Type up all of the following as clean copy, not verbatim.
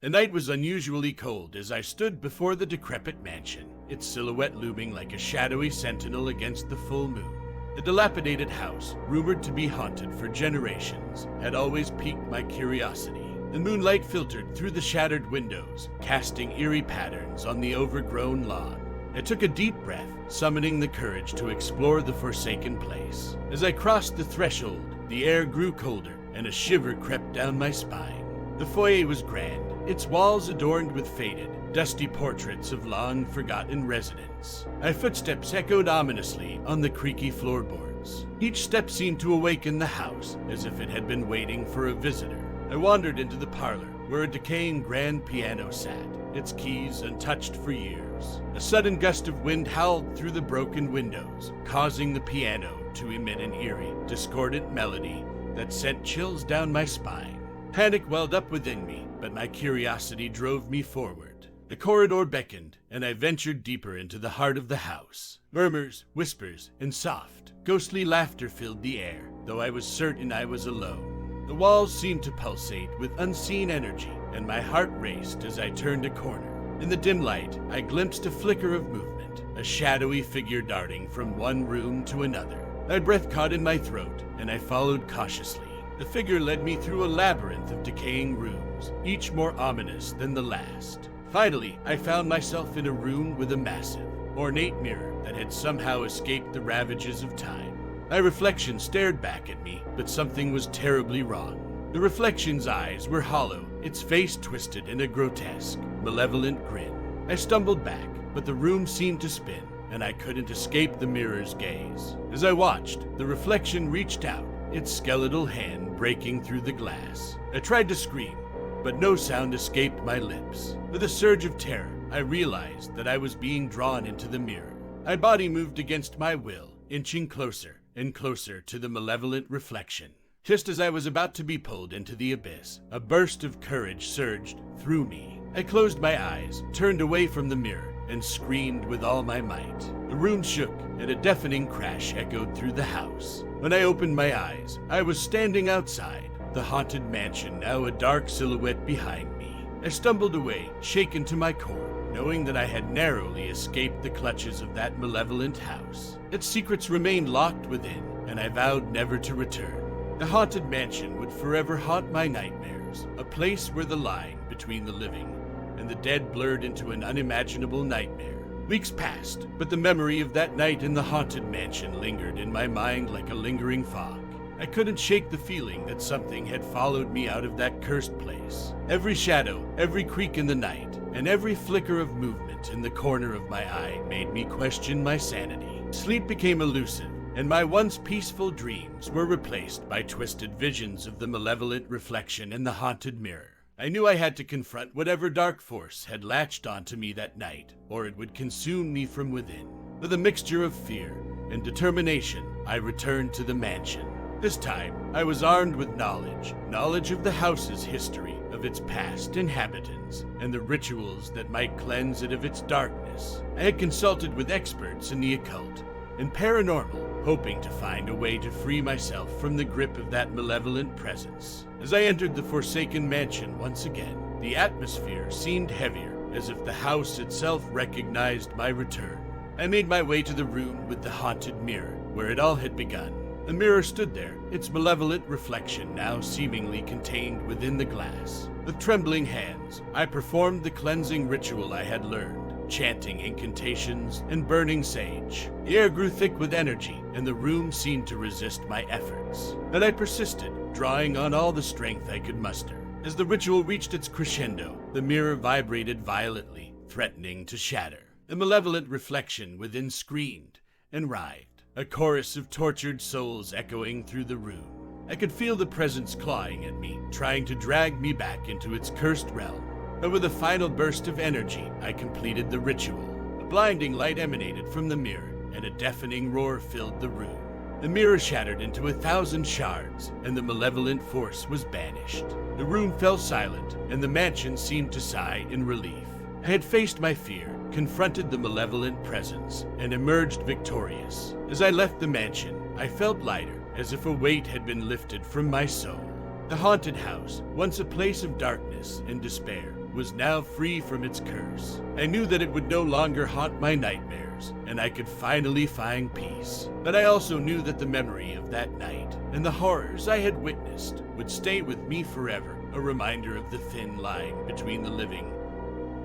The night was unusually cold as I stood before the decrepit mansion, its silhouette looming like a shadowy sentinel against the full moon. The dilapidated house, rumored to be haunted for generations, had always piqued my curiosity. The moonlight filtered through the shattered windows, casting eerie patterns on the overgrown lawn. I took a deep breath, summoning the courage to explore the forsaken place. As I crossed the threshold, the air grew colder, and a shiver crept down my spine. The foyer was grand, its walls adorned with faded, dusty portraits of long-forgotten residents. My footsteps echoed ominously on the creaky floorboards. Each step seemed to awaken the house, as if it had been waiting for a visitor. I wandered into the parlor, where a decaying grand piano sat, its keys untouched for years. A sudden gust of wind howled through the broken windows, causing the piano to emit an eerie, discordant melody that sent chills down my spine. Panic welled up within me, but my curiosity drove me forward. The corridor beckoned, and I ventured deeper into the heart of the house. Murmurs, whispers, and soft, ghostly laughter filled the air, though I was certain I was alone. The walls seemed to pulsate with unseen energy, and my heart raced as I turned a corner. In the dim light, I glimpsed a flicker of movement, a shadowy figure darting from one room to another. My breath caught in my throat, and I followed cautiously. The figure led me through a labyrinth of decaying rooms, each more ominous than the last. Finally, I found myself in a room with a massive, ornate mirror that had somehow escaped the ravages of time. My reflection stared back at me, but something was terribly wrong. The reflection's eyes were hollow, its face twisted in a grotesque, malevolent grin. I stumbled back, but the room seemed to spin, and I couldn't escape the mirror's gaze. As I watched, the reflection reached out, its skeletal hand breaking through the glass. I tried to scream, but no sound escaped my lips. With a surge of terror, I realized that I was being drawn into the mirror. My body moved against my will, inching closer and closer to the malevolent reflection. Just as I was about to be pulled into the abyss, a burst of courage surged through me. I closed my eyes, turned away from the mirror, and screamed with all my might. The room shook, and a deafening crash echoed through the house. When I opened my eyes, I was standing outside, the haunted mansion now a dark silhouette behind me. I stumbled away, shaken to my core, knowing that I had narrowly escaped the clutches of that malevolent house. Its secrets remained locked within, and I vowed never to return. The haunted mansion would forever haunt my nightmares, a place where the line between the living and the dead blurred into an unimaginable nightmare. Weeks passed, but the memory of that night in the haunted mansion lingered in my mind like a lingering fog. I couldn't shake the feeling that something had followed me out of that cursed place. Every shadow, every creak in the night, and every flicker of movement in the corner of my eye made me question my sanity. Sleep became elusive, and my once peaceful dreams were replaced by twisted visions of the malevolent reflection in the haunted mirror. I knew I had to confront whatever dark force had latched onto me that night, or it would consume me from within. With a mixture of fear and determination, I returned to the mansion. This time, I was armed with knowledge of the house's history, of its past inhabitants, and the rituals that might cleanse it of its darkness. I had consulted with experts in the occult and paranormal, hoping to find a way to free myself from the grip of that malevolent presence. As I entered the forsaken mansion once again, the atmosphere seemed heavier, as if the house itself recognized my return. I made my way to the room with the haunted mirror, where it all had begun. The mirror stood there, its malevolent reflection now seemingly contained within the glass. With trembling hands, I performed the cleansing ritual I had learned, chanting incantations and burning sage. The air grew thick with energy, and the room seemed to resist my efforts. But I persisted, drawing on all the strength I could muster. As the ritual reached its crescendo, the mirror vibrated violently, threatening to shatter. The malevolent reflection within screamed and writhed, a chorus of tortured souls echoing through the room. I could feel the presence clawing at me, trying to drag me back into its cursed realm. But with a final burst of energy, I completed the ritual. A blinding light emanated from the mirror, and a deafening roar filled the room. The mirror shattered into 1,000 shards, and the malevolent force was banished. The room fell silent, and the mansion seemed to sigh in relief. I had faced my fear, confronted the malevolent presence, and emerged victorious. As I left the mansion, I felt lighter, as if a weight had been lifted from my soul. The haunted house, once a place of darkness and despair, was now free from its curse. I knew that it would no longer haunt my nightmares, and I could finally find peace. But I also knew that the memory of that night and the horrors I had witnessed would stay with me forever, a reminder of the thin line between the living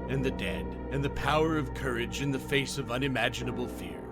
and the dead, and the power of courage in the face of unimaginable fear.